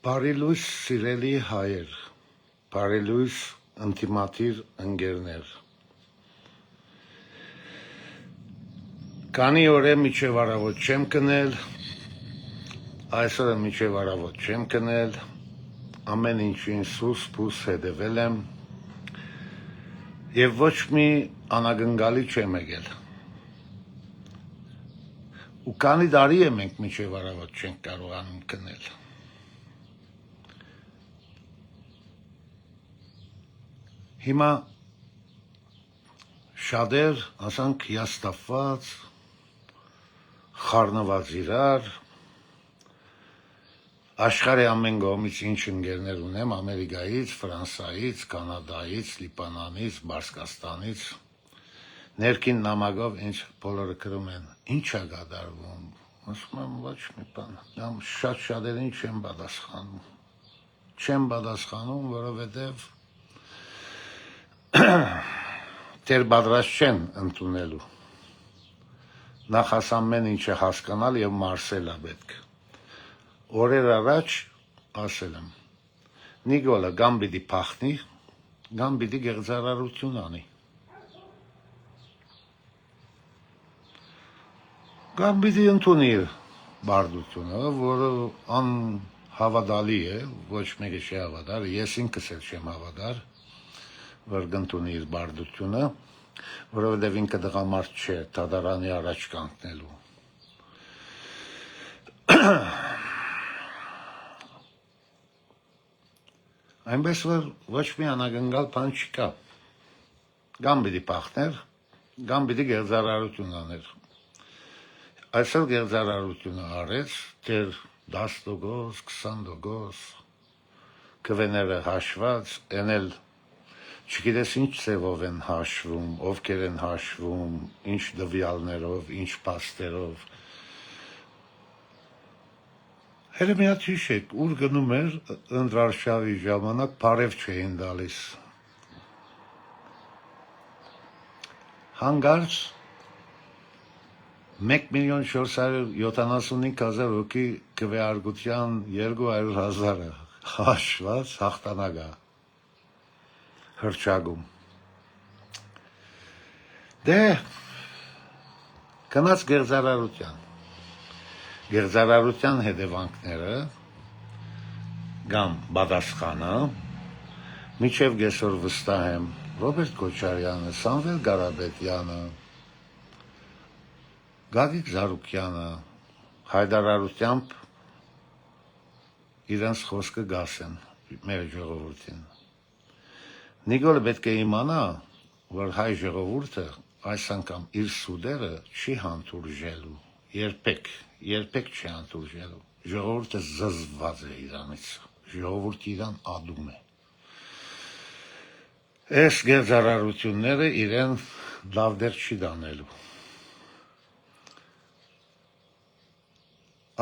Բարի լույս սիրելի հայեր, բարի լույս ընտիմատիր ընկերներ։ Քանի օր է մինչև առավոտ չեմ կնել, այսօր մինչև առավոտ չեմ կնել, ամեն ինչին սուս-պուս հետևել եմ եւ ոչ մի անագնգալի չեմ եկել։ Ու քանի տարի է մենք մինչև առավոտ չենք կարողանում կնել։ Հիմա շատեր, ասանք, հիասթափված, խառնված իրար, աշխարհի ամեն կողմից ինչ ընկերներ ունեմ, Ամերիկայից, Ֆրանսիայից, Կանադայից, Լիբանանից, Բարսկաստանից, ներքին նամակով ինչ բոլորը գրում են, ինչ է կատարվում, ասում եմ ոչ մի բան, շատ շատերին չեմ պատասխանում, որովհետև դեռ պատրաստ չեն ընդունելու, նախ ամեն ինչը հասկանալ եւ մարսել է պետք։ Օրեր առաջ ասել եմ, Նիկոլը կամ պիտի փախնի, կամ պիտի գեղձարարություն անի։ Կամ պիտի ընդունի բարդությունը, որը անհավատալի է, ոչ մեկը չի հավատար, ես ինքս էլ չեմ հավատար, որ կընդունի իր բարդությունը, որովհետև ինքը տղամարդ չէ, դատարանի առաջ կանգնելու։ Այնպես որ ոչ մի անագնգալ բան չկա։ Կամ պիտի փախներ, կամ պիտի գեղձարարություն աներ։ Այսօր գեղձարարությունը արեց, դեռ 10%, 20%, քվեները հաշված, էնել չգիտես ինչ ձևով են հաշվում, ովքեր են հաշվում, ինչ դվյալներով, ինչ փաստերով։ Հենց մի հատ հիշեք, ուր գնում էր ընտրարշավի ժամանակ բարև չէին տալիս։ Հանկարծ 1,475,000 հոգի քվեարկության 200,000-ը հաշված հաղթանակ է հռչակում։ Դե գնաց գեղձարարության հետևանքները կամ պատասխանը մինչև այսօր վստահ եմ Ռոբերտ Քոչարյանը, Սամվել Ղարաբետյանը, Գագիկ Զարուկյանը հայտարարությամբ իրենց խոսքը գասեն մեր ժողովրդին։ Նիկոլը պետք է իմանա, որ հայ ժողովուրդը այս անգամ իր սուդերը չի հանդուրժելու, երբեք չի հանդուրժելու։ Ժողովուրդը զզված է իրանից, ժողովուրդը իրան ադում է։ Այս գեղձարարությունները իրեն լավ դեր չի դանելու։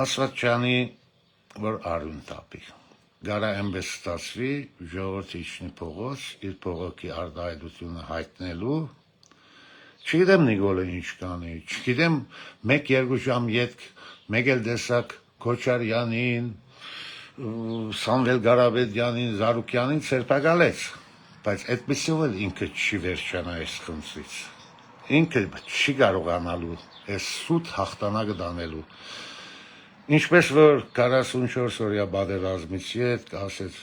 Աստված չանի, որ արյուն տապի։ Գարա այնպես ստացվի, ժողովուրդը իջնի փողոց, իր փողոքի արտահայտությունը հայտնելու։ Չգիտեմ Նիկոլը ինչ կանի, չգիտեմ 1-2 ժամ յետք մեկ էլ տեսակ Քոչարյանին, Սամվել Ղարաբետյանին, Զարուկյանին ցերպակալեց, բայց այդպեսով էլ ինքը չի վերջանա այս խնդրից։ Ինքը չի կարողանալու այս սուտ հաղթանակը դանելու։ Ինչպես որ 44 օրյա պատերազմից հետ ասեց,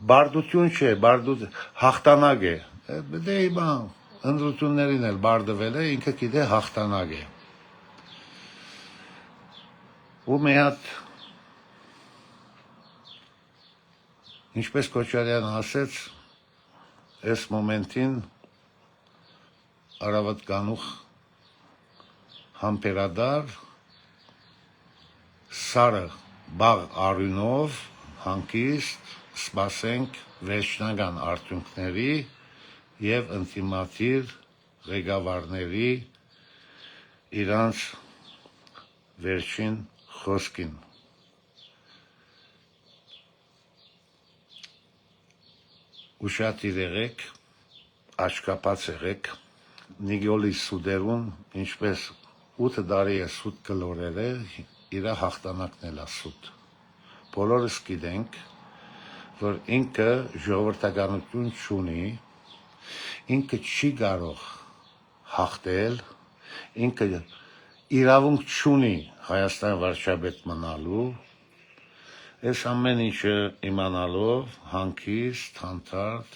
բարդություն չէ, հաղթանակ է։ Դե հիմա ընտրություններին էլ բարդվել է, ինքը գիտե հաղթանակ է։ Ու մի հատ, ինչպես Քոչարյանը ասեց, այս մոմենտին Արավատ կանուխ համբերադար, սարը բաղ արյունով, հանգիստ, սպասենք վերջնական արդյունքների և ընտիմատիր ղեկավարների իրանց վերջին խոսքին։ Ուշադիր եղեք, աչքապած եղեք, Նիկոլի սուդերուն, ինչպես 8 տարի է սուտ կլորել է, իր հաղթանակն էլ ասուտ։ Բոլորս գիտենք, որ ինքը ժողովրդականություն չունի, ինքը չի կարող հաղթել, ինքը իրավունք չունի Հայաստան վարչապետ մնալու, այս ամեն ինչը իմանալով հանգիստ, հանդարտ,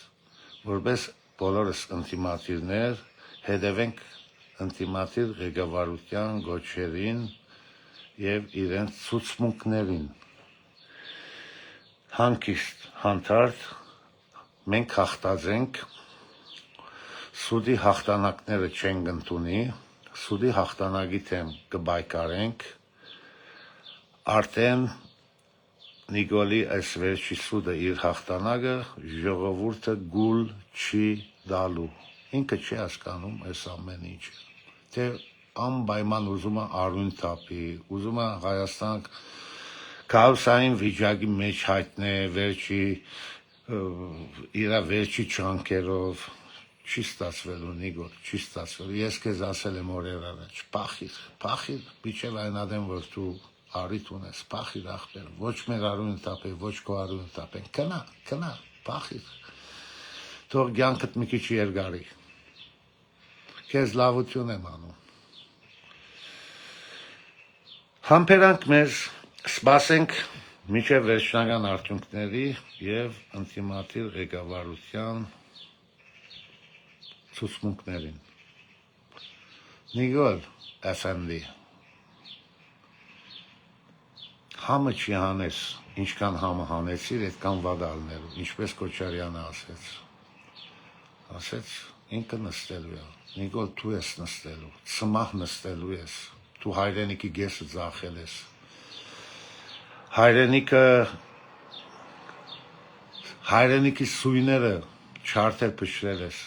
որպես բոլորս ընտիմատիրներ հետևենք ընտիմատիր ղեկավարության գոչերին եւ իրենց ցուցմունքներին։ Հանգիստ, հանդարտ, մենք հաղթած ենք, սուդի հաղթանակները չենք ընդունի, սուդի հաղթանակի թեմ կբայկարենք, արդեն Նիկոլի այս վերջի սուդը իր հաղթանակը ժողովուրդը գուլ չի դալու, ինքը չի հասկանում այս ամեն ինչը, թե անպայման ուզում է արյուն թափի, ուզում է Հայաստան քաոսային վիճակի մեջ հայտնե իր վերջի չանքերով, չի ստացվելու Նիկոլ, չի ստացվելու, ես քեզ ասել եմ օրեր առաջ, փախիր, միջև այն ադեմ, որ դու արիթ ունես, փախիր ախպեր, ոչ մեր արյունը թափեն, ոչ քո արյունը թափեն, կնա, փախիր, թող կյանքդ մի քիչ երկարի, քեզ լավություն եմ անում, համբերանք մեզ, սպասենք միջև վերջնական արդյունքների եւ ընտիմատիր ղեկավարության ցուցմունքներին։ Նիկոլ Էֆենդի, համը չի հանես, ինչքան համը հանեցիր, այդքան վադալներու, ինչպես Քոչարյանը ասեց, ինքը նստելու է, Նիկոլ դու ես նստելու, ծմահ նստելու ես, դու հայրենիքի գեսը ձախել ես, հայրենիքի սույները չարդեր փշրել ես,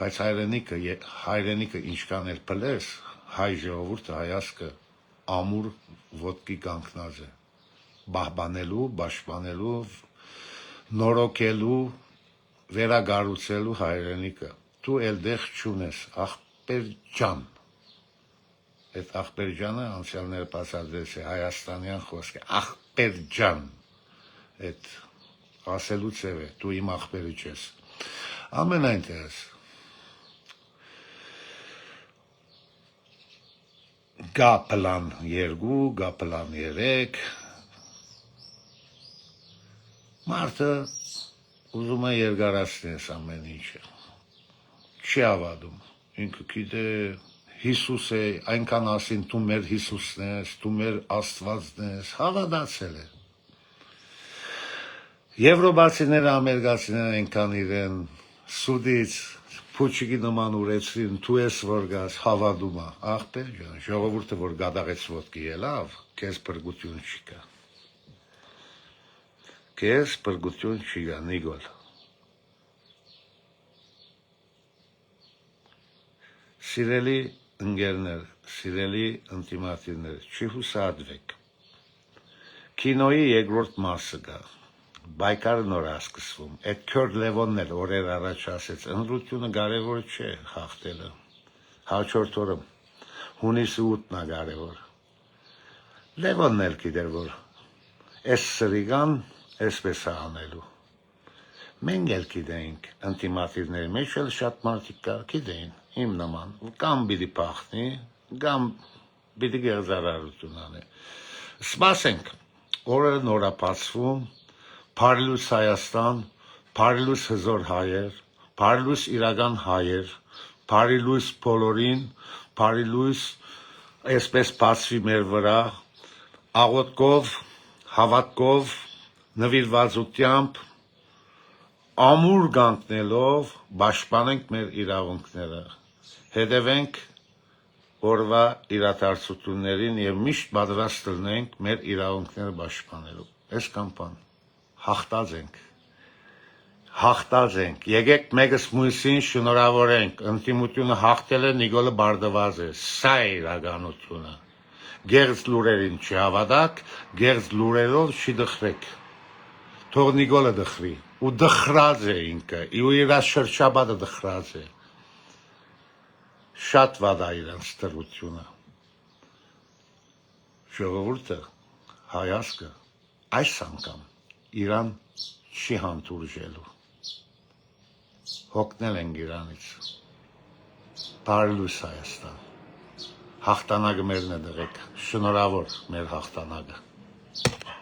բայց հայրենիքը ինչքան էլ փլես, հայ ժողովուրդը հայացքը ամուր ոտքի կանգնած է, բահբանելու, պաշտպանելու, նորոգելու, վերագառուցելու հայրենիքը, դու էլ դեղ չունես, ախպեր ջան, այդ ախպեր ջանը անցյալները բացատրեց է հայաստանյան խոսք է, ախպեր ջան, այդ ասելու ծև է, դու իմ ախպերը չես, ամենայնտեղս, գա պլան 2, գա պլան 3, մարդը ուզում է երկարացնես ամեն ինչը, չի ավադում, ինքը գիտե Հիսուս է, այնքան ասին, դու մեր Հիսուսն ես, դու մեր Աստվածն ես, հավատացել է։ Եվրոպացիները, ամերիկացիները այնքան իրեն սուդից փուչիկի նման ուրեցրին, դու ես որ գաս, հավատում է, ախպեր ջան, ժողովուրդը որ գադաղեց ոտքի ելավ, քեզ բրգություն չի կա։ Քեզ բրգություն չի կա, Նիկոլ։ Սիրելի ընկերներ, սիրելի ընտիմատիրներ, չի հուսահատվեք։ Կինոյի երկրորդ մասը գա, բայկարը նոր է սկսվում, այդ Քյորդ Լևոնն էլ օրեր առաջ ասեց, ընտրությունը կարևոր չէ հաղթելը, հաջորդ օրը հունիսի 8-ն է կարևոր։ Լևոնն էլ գիտեր, որ այս սրիգան այսպես է անելու։ Մենք էլ գիտենք, ընտիմատիրների մեջ էլ շատ մարդիկ կա, գիտեին, իմ նման, կամ պիտի փախնի, կամ պիտի գեղձարարություն անի։ Սպասենք, օրը նորապացվում, Փարիլուս Հայաստան, Փարիլուս հզոր հայեր, Փարիլուս իրական հայեր, Փարիլուս բոլորին, Փարիլուս այսպես բացվի մեր վրա, աղոթքով, հավատքով, նվիրվածությամբ, ամուր կանգնելով պաշտպանենք մեր իրավունքները, հետևենք օրվա իրադարձություններին եւ միշտ պատրաստ լինենք մեր իրավունքները պաշտպանելու։ Այս կամպան հաղթած ենք, եկեք մեկս մյուսին շնորհավորենք, ընտիմությունը հաղթել է, Նիկոլը բարդված է, սա է իրականությունը, գեղձ լուրերին չհավատաք, գեղձ լուրերով չի դխրեք, թող Նիկոլը դխրի, ու դխրած է ինքը, ու իր շրջապատը դխրած է, շատ վատ է իրանց տրությունը, ժողովուրդը հայացքը այս անգամ Իրան չի հանդուրժելու։ Հոգնել ենք Իրանից։ Բարելույս Հայաստան։ Հաղթանակը մերն է դրեք։ Շնորհավոր մեր հաղթանակը։